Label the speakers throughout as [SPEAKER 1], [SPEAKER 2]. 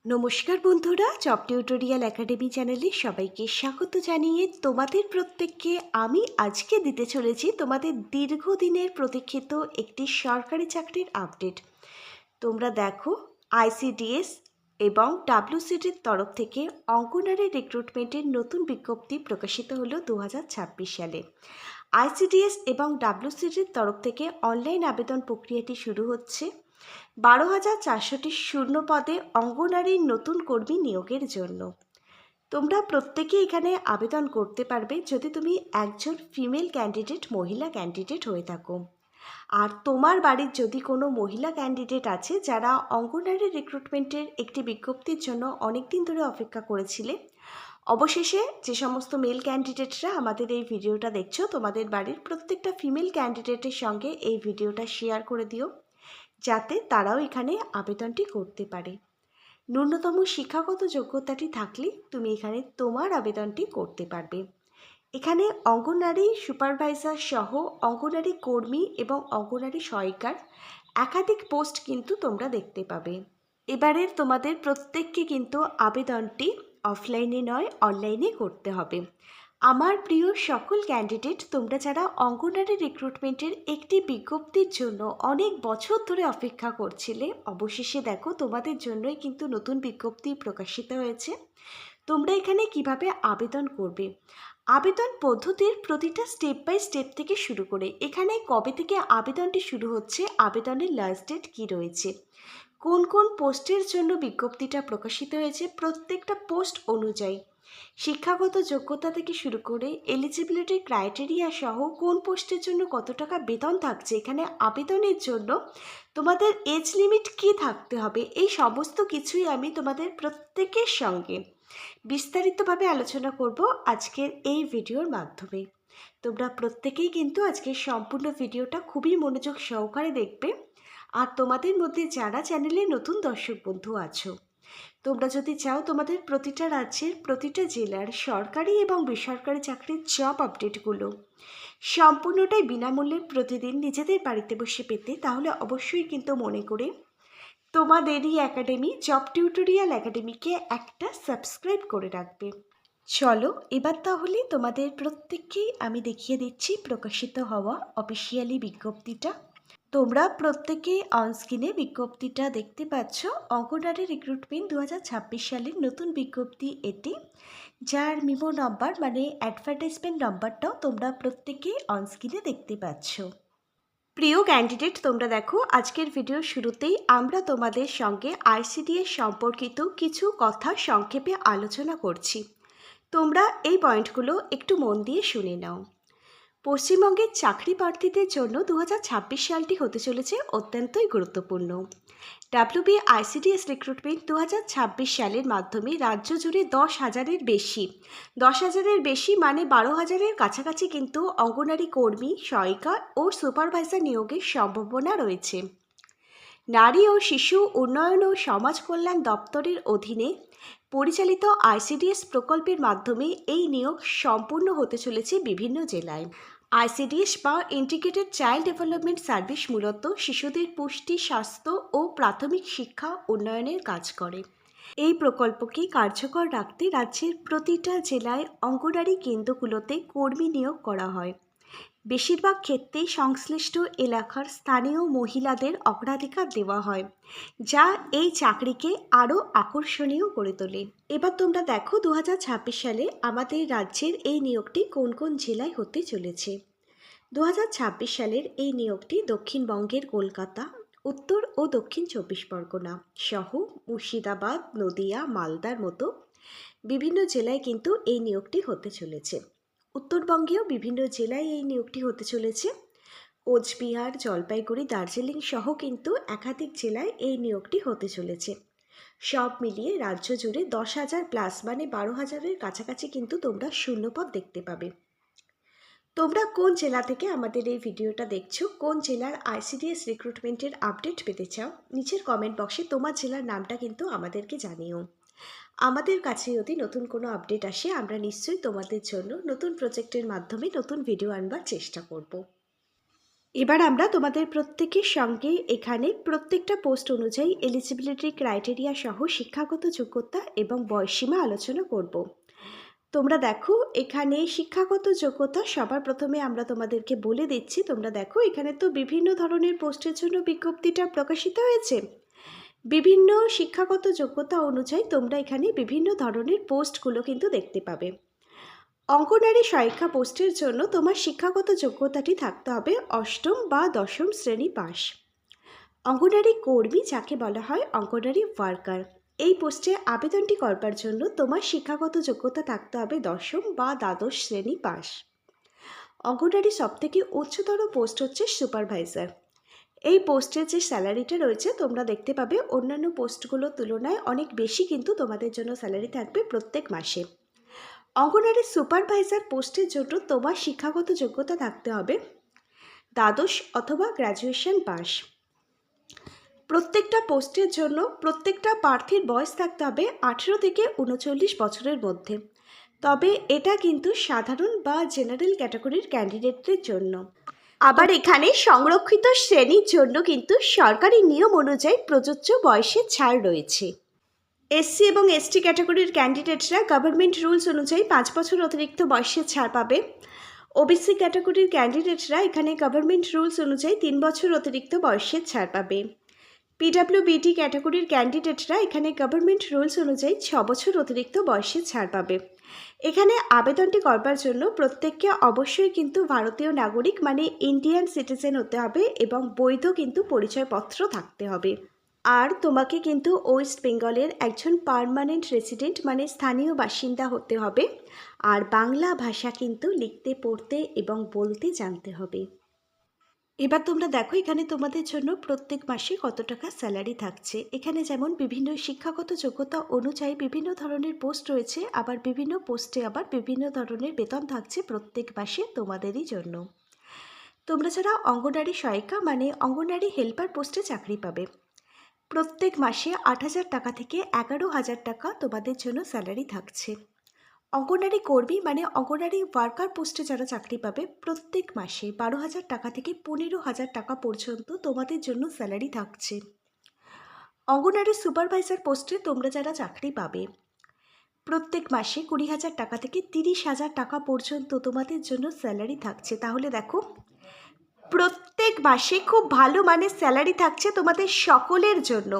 [SPEAKER 1] নমস্কার বন্ধুরা, job tutorial academy চ্যানেলে সবাইকে স্বাগত জানিয়ে তোমাদের প্রত্যেককে আমি আজকে দিতে চলেছি তোমাদের দীর্ঘদিনের প্রতীক্ষিত একটি সরকারি চাকরির আপডেট। তোমরা দেখো, আইসিডিএস এবং ডাব্লিউসিডির তরফ থেকে অঙ্গনারী রিক্রুটমেন্টের নতুন বিজ্ঞপ্তি প্রকাশিত হলো 2026 সালে। আইসিডিএস এবং ডাব্লিউসিডির তরফ থেকে অনলাইন আবেদন প্রক্রিয়াটি শুরু হচ্ছে 12,400টি শূন্য পদে অঙ্গনারীর নতুন কর্মী নিয়োগের জন্য। তোমরা প্রত্যেকে এখানে আবেদন করতে পারবে যদি তুমি একজন ফিমেল ক্যান্ডিডেট, মহিলা ক্যান্ডিডেট হয়ে থাকো। আর তোমার বাড়ির যদি কোনো মহিলা ক্যান্ডিডেট আছে যারা অঙ্গনারী রিক্রুটমেন্টের একটি বিজ্ঞপ্তির জন্য অনেক দিন ধরে অপেক্ষা করেছিলে, অবশেষে যে সমস্ত মেল ক্যান্ডিডেটরা আমাদের এই ভিডিওটা দেখছো, তোমাদের বাড়ির প্রত্যেকটা ফিমেল ক্যান্ডিডেটের সঙ্গে এই ভিডিওটা শেয়ার করে দিও যাতে তারাও এখানে আবেদনটি করতে পারে। ন্যূনতম শিক্ষাগত যোগ্যতাটি থাকলে তুমি এখানে তোমার আবেদনটি করতে পারবে। এখানে অঙ্গনারী সুপারভাইজার সহ অঙ্গনারী কর্মী এবং অঙ্গনারী সহায়িকার একাধিক পোস্ট কিন্তু তোমরা দেখতে পাবে। এবারের তোমাদের প্রত্যেককে কিন্তু আবেদনটি অফলাইনে নয়, অনলাইনে করতে হবে। আমার প্রিয় সকল ক্যান্ডিডেট, তোমরা যারা অঙ্গনারী রিক্রুটমেন্টের একটি বিজ্ঞপ্তির জন্য অনেক বছর ধরে অপেক্ষা করছিলে, অবশেষে দেখো তোমাদের জন্যই কিন্তু নতুন বিজ্ঞপ্তি প্রকাশিত হয়েছে। তোমরা এখানে কিভাবে আবেদন করবে, আবেদন পদ্ধতির প্রতিটা স্টেপ বাই স্টেপ থেকে শুরু করে এখানে কবে থেকে আবেদনটি শুরু হচ্ছে, আবেদনের লাস্ট ডেট কী রয়েছে, কোন কোন পোস্টের জন্য বিজ্ঞপ্তিটা প্রকাশিত হয়েছে, প্রত্যেকটা পোস্ট অনুযায়ী শিক্ষাগত যোগ্যতা থেকে শুরু করে এলিজিবিলিটি ক্রাইটেরিয়া সহ কোন পোস্টের জন্য কত টাকা বেতন থাকছে, এখানে আবেদনের জন্য তোমাদের এজ লিমিট কী থাকতে হবে, এই সমস্ত কিছুই আমি তোমাদের প্রত্যেকের সঙ্গে বিস্তারিতভাবে আলোচনা করব আজকের এই ভিডিওর মাধ্যমে। তোমরা প্রত্যেকেই কিন্তু আজকের সম্পূর্ণ ভিডিওটা খুবই মনোযোগ সহকারে দেখবে। আর তোমাদের মধ্যে যারা চ্যানেলে নতুন দর্শক বন্ধু আছো, তোমরা যদি চাও তোমাদের প্রতিটা রাজ্যের প্রতিটা জেলার সরকারি এবং বেসরকারি চাকরির জব আপডেটগুলো সম্পূর্ণটাই বিনামূল্যে প্রতিদিন নিজেদের বাড়িতে বসে পেতে, তাহলে অবশ্যই কিন্তু মনে করে তোমাদেরই একাডেমি জব টিউটোরিয়াল একাডেমিকে একটা সাবস্ক্রাইব করে রাখবে। চলো এবার তাহলে তোমাদের প্রত্যেককেই আমি দেখিয়ে দিচ্ছি প্রকাশিত হওয়া অফিসিয়ালি বিজ্ঞপ্তিটা। তোমরা প্রত্যেকে অনস্ক্রিনে বিজ্ঞপ্তিটা দেখতে পাচ্ছ। অঙ্গনারী রিক্রুটমেন্ট 2026 সালের নতুন বিজ্ঞপ্তি এটি, যার মিমো নাম্বার মানে অ্যাডভার্টাইজমেন্ট নাম্বারটাও তোমরা প্রত্যেকে অনস্ক্রিনে দেখতে পাচ্ছ। প্রিয় ক্যান্ডিডেট, তোমরা দেখো আজকের ভিডিওর শুরুতেই আমরা তোমাদের সঙ্গে আইসিডিএস সম্পর্কিত কিছু কথা সংক্ষেপে আলোচনা করছি। তোমরা এই পয়েন্টগুলো একটু মন দিয়ে শুনে নাও। পশ্চিমবঙ্গের চাকরি প্রার্থীদের জন্য 2026 সালটি হতে চলেছে অত্যন্তই গুরুত্বপূর্ণ। ডাব্লিউবি আইসিডিএস রিক্রুটমেন্ট 2026 সালের মাধ্যমে রাজ্য জুড়ে 10,000-এর বেশি মানে 12,000-এর কাছাকাছি কিন্তু অঙ্গনারী কর্মী, সহায়িকা ও সুপারভাইজার নিয়োগের সম্ভাবনা রয়েছে। নারী ও শিশু উন্নয়ন ও সমাজ কল্যাণ দপ্তরের অধীনে পরিচালিত আইসিডিএস প্রকল্পের মাধ্যমে এই নিয়োগ সম্পূর্ণ হতে চলেছে বিভিন্ন জেলায়। আইসিডিএস বা ইন্টিগ্রেটেড চাইল্ড ডেভেলপমেন্ট সার্ভিস মূলত শিশুদের পুষ্টি, স্বাস্থ্য ও প্রাথমিক শিক্ষা উন্নয়নের কাজ করে। এই প্রকল্পকে কার্যকর রাখতে রাজ্যের প্রতিটা জেলায় অঙ্গনারী কেন্দ্রগুলোতে কর্মী নিয়োগ করা হয়। বেশিরভাগ ক্ষেত্রেই সংশ্লিষ্ট এলাকার স্থানীয় মহিলাদের অগ্রাধিকার দেওয়া হয়, যা এই চাকরিকে আরও আকর্ষণীয় করে তোলে। এবার তোমরা দেখো 2026 সালে আমাদের রাজ্যের এই নিয়োগটি কোন কোন জেলায় হতে চলেছে। 2026 সালের এই নিয়োগটি দক্ষিণবঙ্গের কলকাতা, উত্তর ও দক্ষিণ 24 পরগনা সহ মুর্শিদাবাদ, নদিয়া, মালদার মতো বিভিন্ন জেলায় কিন্তু এই নিয়োগটি হতে চলেছে। উত্তরবঙ্গেও বিভিন্ন জেলায় এই নিয়োগটি হতে চলেছে। কোচবিহার, জলপাইগুড়ি, দার্জিলিং সহ কিন্তু একাধিক জেলায় এই নিয়োগটি হতে চলেছে। সব মিলিয়ে রাজ্য জুড়ে 10,000+ মানে 12,000-এর কাছাকাছি কিন্তু তোমরা শূন্যপদ দেখতে পাবে। তোমরা কোন জেলা থেকে আমাদের এই ভিডিওটা দেখছো, কোন জেলার আইসিডিএস রিক্রুটমেন্টের আপডেট পেতে চাও, নিচের কমেন্ট বক্সে তোমার জেলার নামটা কিন্তু আমাদেরকে জানিও। আমাদের কাছে যদি নতুন কোনো আপডেট আসে, আমরা নিশ্চয়ই তোমাদের জন্য নতুন প্রজেক্টের মাধ্যমে নতুন ভিডিও আনবার চেষ্টা করব। এবার আমরা তোমাদের প্রত্যেকের সঙ্গে এখানে প্রত্যেকটা পোস্ট অনুযায়ী এলিজিবিলিটি ক্রাইটেরিয়া সহ শিক্ষাগত যোগ্যতা এবং বয়সসীমা আলোচনা করব। তোমরা দেখো এখানে শিক্ষাগত যোগ্যতা সবার প্রথমে আমরা তোমাদেরকে বলে দিচ্ছি। তোমরা দেখো এখানে তো বিভিন্ন ধরনের পোস্টের জন্য বিজ্ঞপ্তিটা প্রকাশিত হয়েছে। বিভিন্ন শিক্ষাগত যোগ্যতা অনুযায়ী তোমরা এখানে বিভিন্ন ধরনের পোস্টগুলো কিন্তু দেখতে পাবে। অঙ্গনারী সহায়িকা পোস্টের জন্য তোমার শিক্ষাগত যোগ্যতাটি থাকতে হবে অষ্টম বা দশম শ্রেণী পাস। অঙ্গনারী কর্মী যাকে বলা হয় অঙ্গনারী ওয়ার্কার, এই পোস্টে আবেদনটি করবার জন্য তোমার শিক্ষাগত যোগ্যতা থাকতে হবে দশম বা দ্বাদশ শ্রেণী পাস। অঙ্গনারী সবথেকে উচ্চতর পোস্ট হচ্ছে সুপারভাইজার। এই পোস্টের যে স্যালারিটা রয়েছে তোমরা দেখতে পাবে অন্যান্য পোস্টগুলোর তুলনায় অনেক বেশি কিন্তু তোমাদের জন্য স্যালারি থাকবে প্রত্যেক মাসে। অঙ্গনারী সুপারভাইজার পোস্টের জন্য তোমার শিক্ষাগত যোগ্যতা থাকতে হবে দ্বাদশ অথবা গ্র্যাজুয়েশন পাস। প্রত্যেকটা পোস্টের জন্য প্রত্যেকটা প্রার্থীর বয়স থাকতে হবে 18 থেকে 39 বছরের মধ্যে। তবে এটা কিন্তু সাধারণ বা জেনারেল ক্যাটাগরির ক্যান্ডিডেটদের জন্য। আবার এখানে সংরক্ষিত শ্রেণীর জন্য কিন্তু সরকারি নিয়ম অনুযায়ী প্রযোজ্য বয়সের ছাড় রয়েছে। এসসি এবং এসটি ক্যাটাগরির ক্যান্ডিডেটরা গভর্নমেন্ট রুলস অনুযায়ী 5 বছর অতিরিক্ত বয়সের ছাড় পাবে। ওবিসি ক্যাটাগরির ক্যান্ডিডেটরা এখানে গভর্নমেন্ট রুলস অনুযায়ী 3 বছর অতিরিক্ত বয়সের ছাড় পাবে। পিডব্লিউবিডি ক্যাটাগরির ক্যান্ডিডেটরা এখানে গভর্নমেন্ট রুলস অনুযায়ী 6 বছর অতিরিক্ত বয়সের ছাড় পাবে। এখানে আবেদনটি করবার জন্য প্রত্যেককে অবশ্যই কিন্তু ভারতীয় নাগরিক মানে ইন্ডিয়ান সিটিজেন হতে হবে এবং বৈধ কিন্তু পরিচয়পত্র থাকতে হবে। আর তোমাকে কিন্তু ওয়েস্ট বেঙ্গলের একজন পার্মানেন্ট রেসিডেন্ট মানে স্থানীয় বাসিন্দা হতে হবে। আর বাংলা ভাষা কিন্তু লিখতে পড়তে এবং বলতে জানতে হবে। এবার তোমরা দেখো এখানে তোমাদের জন্য প্রত্যেক মাসে কত টাকা স্যালারি থাকছে। এখানে যেমন বিভিন্ন শিক্ষাগত যোগ্যতা অনুযায়ী বিভিন্ন ধরনের পোস্ট রয়েছে, আবার বিভিন্ন পোস্টে আবার বিভিন্ন ধরনের বেতন থাকছে প্রত্যেক মাসে তোমাদেরই জন্য। তোমরা যারা অঙ্গনারী সহায়িকা মানে অঙ্গনারী হেল্পার পোস্টে চাকরি পাবে, প্রত্যেক মাসে 8,000 টাকা থেকে 11,000 টাকা তোমাদের জন্য স্যালারি থাকছে। অঙ্গনারী কর্মী মানে অঙ্গনারী ওয়ার্কার পোস্টে যারা চাকরি পাবে প্রত্যেক মাসে 12,000 টাকা থেকে 15,000 টাকা পর্যন্ত তোমাদের জন্য স্যালারি থাকছে। অঙ্গনারী সুপারভাইজার পোস্টে তোমরা যারা চাকরি পাবে প্রত্যেক মাসে 20,000 টাকা থেকে 30,000 টাকা পর্যন্ত তোমাদের জন্য স্যালারি থাকছে। তাহলে দেখো প্রত্যেক মাসে খুব ভালো মানের স্যালারি থাকছে তোমাদের সকলের জন্য।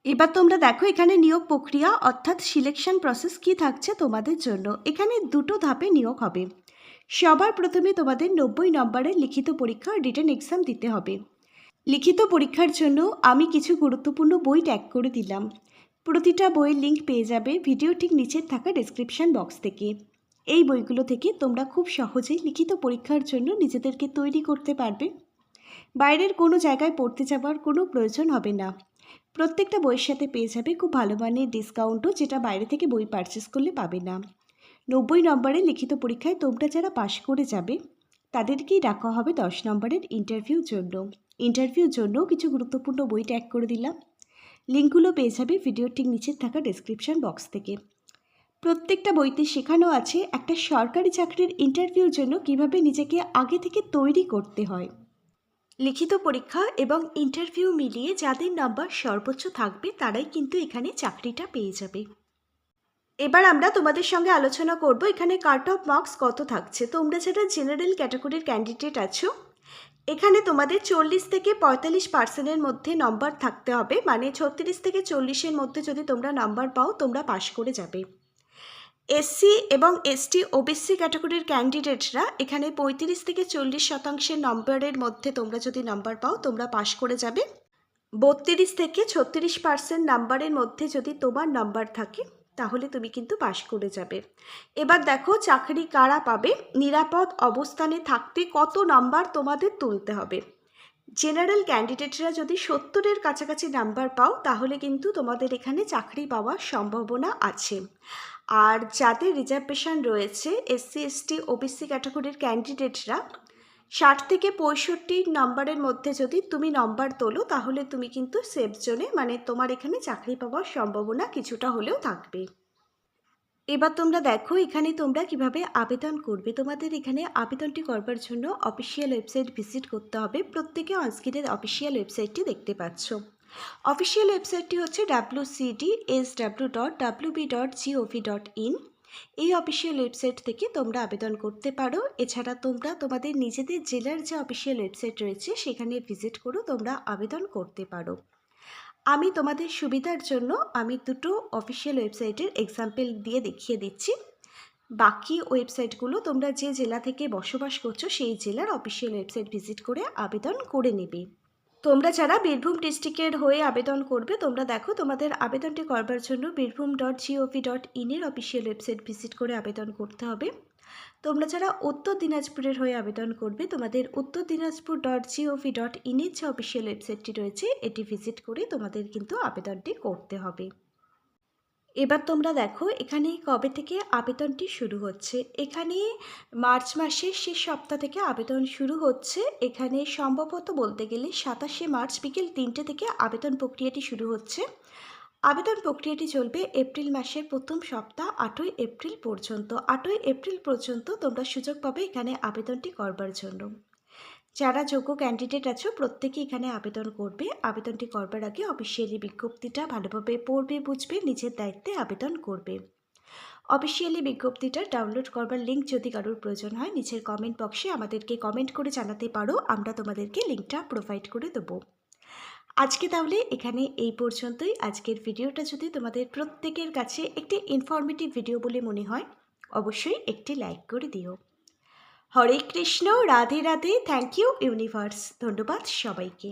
[SPEAKER 1] এবার তোমরা দেখো এখানে নিয়োগ প্রক্রিয়া অর্থাৎ সিলেকশন প্রসেস কি থাকছে তোমাদের জন্য। এখানে দুটো ধাপে নিয়োগ হবে। সবার প্রথমে তোমাদের 90 নম্বরের লিখিত পরীক্ষা রিটেন এক্সাম দিতে হবে। লিখিত পরীক্ষার জন্য আমি কিছু গুরুত্বপূর্ণ বই ট্যাগ করে দিলাম। প্রতিটা বইয়ের লিঙ্ক পেয়ে যাবে ভিডিও ঠিক নিচের থাকা ডেসক্রিপশন বক্স থেকে। এই বইগুলো থেকে তোমরা খুব সহজেই লিখিত পরীক্ষার জন্য নিজেদেরকে তৈরি করতে পারবে। বাইরের কোনো জায়গায় পড়তে যাওয়ার কোনো প্রয়োজন হবে না। প্রত্যেকটা বইয়ের সাথে পেয়ে যাবে খুব ভালো মানের ডিসকাউন্টও, যেটা বাইরে থেকে বই পারচেস করলে পাবে না। 90 নম্বরের লিখিত পরীক্ষায় তোমরা যারা পাশ করে যাবে তাদেরকেই রাখা হবে 10 নম্বরের ইন্টারভিউর জন্য। ইন্টারভিউর জন্য কিছু গুরুত্বপূর্ণ বই ট্যাগ করে দিলাম। লিঙ্কগুলো পেয়ে যাবে ভিডিওর ঠিক নিচের থাকা ডেসক্রিপশন বক্স থেকে। প্রত্যেকটা বইতে শেখানো আছে একটা সরকারি চাকরির ইন্টারভিউর জন্য কিভাবে নিজেকে আগে থেকে তৈরি করতে হয়। লিখিত পরীক্ষা এবং ইন্টারভিউ মিলিয়ে যাদের নাম্বার সর্বোচ্চ থাকবে তারাই কিন্তু এখানে চাকরিটা পেয়ে যাবে। এবার আমরা তোমাদের সঙ্গে আলোচনা করব এখানে কাট অফ মার্কস কত থাকছে। তোমরা যারা জেনারেল ক্যাটাগরির ক্যান্ডিডেট আছো এখানে তোমাদের 40 থেকে 45% মধ্যে নম্বর থাকতে হবে, মানে 36 থেকে 40-এর মধ্যে যদি তোমরা নাম্বার পাও তোমরা পাশ করে যাবে। এসসি এবং এসটি ওবিসি ক্যাটাগরির ক্যান্ডিডেটরা এখানে 35 থেকে 40% নম্বরের মধ্যে তোমরা যদি নাম্বার পাও তোমরা পাশ করে যাবে। 32 থেকে 36% নাম্বারের মধ্যে যদি তোমার নাম্বার থাকে তাহলে তুমি কিন্তু পাশ করে যাবে। এবার দেখো চাকরি কারা পাবে। নিরাপদ অবস্থানে থাকতে কত নাম্বার তোমাদের তুলতে হবে। জেনারেল ক্যান্ডিডেটরা যদি 70-এর কাছাকাছি নাম্বার পাও তাহলে কিন্তু তোমাদের এখানে চাকরি পাওয়ার সম্ভাবনা আছে। আর যাদের রিজার্ভেশন রয়েছে এসসি এসটি ওবিসি ক্যাটাগরির ক্যান্ডিডেটরা 60 থেকে 65 নম্বরের মধ্যে যদি তুমি নম্বর তোলো তাহলে তুমি কিন্তু সেফ জোনে, মানে তোমার এখানে চাকরি পাওয়ার সম্ভাবনা কিছুটা হলেও থাকবে। এবার তোমরা দেখো এখানে তোমরা কিভাবে আবেদন করবে। তোমাদের এখানে আবেদনটি করবার জন্য অফিসিয়াল ওয়েবসাইট ভিজিট করতে হবে। প্রত্যেকে অনস্ক্রিনের অফিসিয়াল ওয়েবসাইটটি দেখতে পাচ্ছ। অফিসিয়াল ওয়েবসাইটটি হচ্ছে wcdsw.wb.gov.in। এই অফিসিয়াল ওয়েবসাইট থেকে তোমরা আবেদন করতে পারো। এছাড়া তোমরা তোমাদের নিজেদের জেলার যে অফিসিয়াল ওয়েবসাইট রয়েছে সেখানে ভিজিট করেও তোমরা আবেদন করতে পারো। আমি তোমাদের সুবিধার জন্য আমি দুটো অফিসিয়াল ওয়েবসাইটের এক্সাম্পল দিয়ে দেখিয়ে দিচ্ছি। বাকি ওয়েবসাইটগুলো তোমরা যে জেলা থেকে বসবাস করছো সেই জেলার অফিসিয়াল ওয়েবসাইট ভিজিট করে আবেদন করে নেবে। তোমরা যারা বীরভূম ডিস্ট্রিক্টের হয়ে আবেদন করবে, তোমরা দেখো তোমাদের আবেদনটি করবার জন্য বীরভূম.gov.in এর অফিসিয়াল ওয়েবসাইট ভিজিট করে আবেদন করতে হবে। তোমরা যারা উত্তর দিনাজপুরের হয়ে আবেদন করবে, তোমাদের উত্তর দিনাজপুর.gov.in এর যে অফিসিয়াল ওয়েবসাইটটি রয়েছে এটি ভিজিট করে তোমাদের কিন্তু আবেদনটি করতে হবে। এবার তোমরা দেখো এখানে কবে থেকে আবেদনটি শুরু হচ্ছে। এখানে মার্চ মাসের শেষ সপ্তাহ থেকে আবেদন শুরু হচ্ছে। এখানে সম্ভবত বলতে গেলে 27শে মার্চ বিকেল 3টে থেকে আবেদন প্রক্রিয়াটি শুরু হচ্ছে। আবেদন প্রক্রিয়াটি চলবে এপ্রিল মাসের প্রথম সপ্তাহ 8ই এপ্রিল পর্যন্ত। 8ই এপ্রিল পর্যন্ত তোমরা সুযোগ পাবে এখানে আবেদনটি করবার জন্য। যারা যোগ্য ক্যান্ডিডেট আছো প্রত্যেকে এখানে আবেদন করবে। আবেদনটি করবার আগে অফিসিয়ালি বিজ্ঞপ্তিটা ভালোভাবে পড়বে, বুঝবে, নিজের দায়িত্বে আবেদন করবে। অফিসিয়ালি বিজ্ঞপ্তিটা ডাউনলোড করবার লিঙ্ক যদি কারোর প্রয়োজন হয় নিচের কমেন্ট বক্সে আমাদেরকে কমেন্ট করে জানাতে পারো, আমরা তোমাদেরকে লিঙ্কটা প্রোভাইড করে দেবো। আজকে তাহলে এখানে এই পর্যন্তই। আজকের ভিডিওটা যদি তোমাদের প্রত্যেকের কাছে একটি ইনফরমেটিভ ভিডিও বলে মনে হয় অবশ্যই একটি লাইক করে দিও। Hare Krishna, Radhe Radhe, thank you universe. ধন্যবাদ সবাইকে।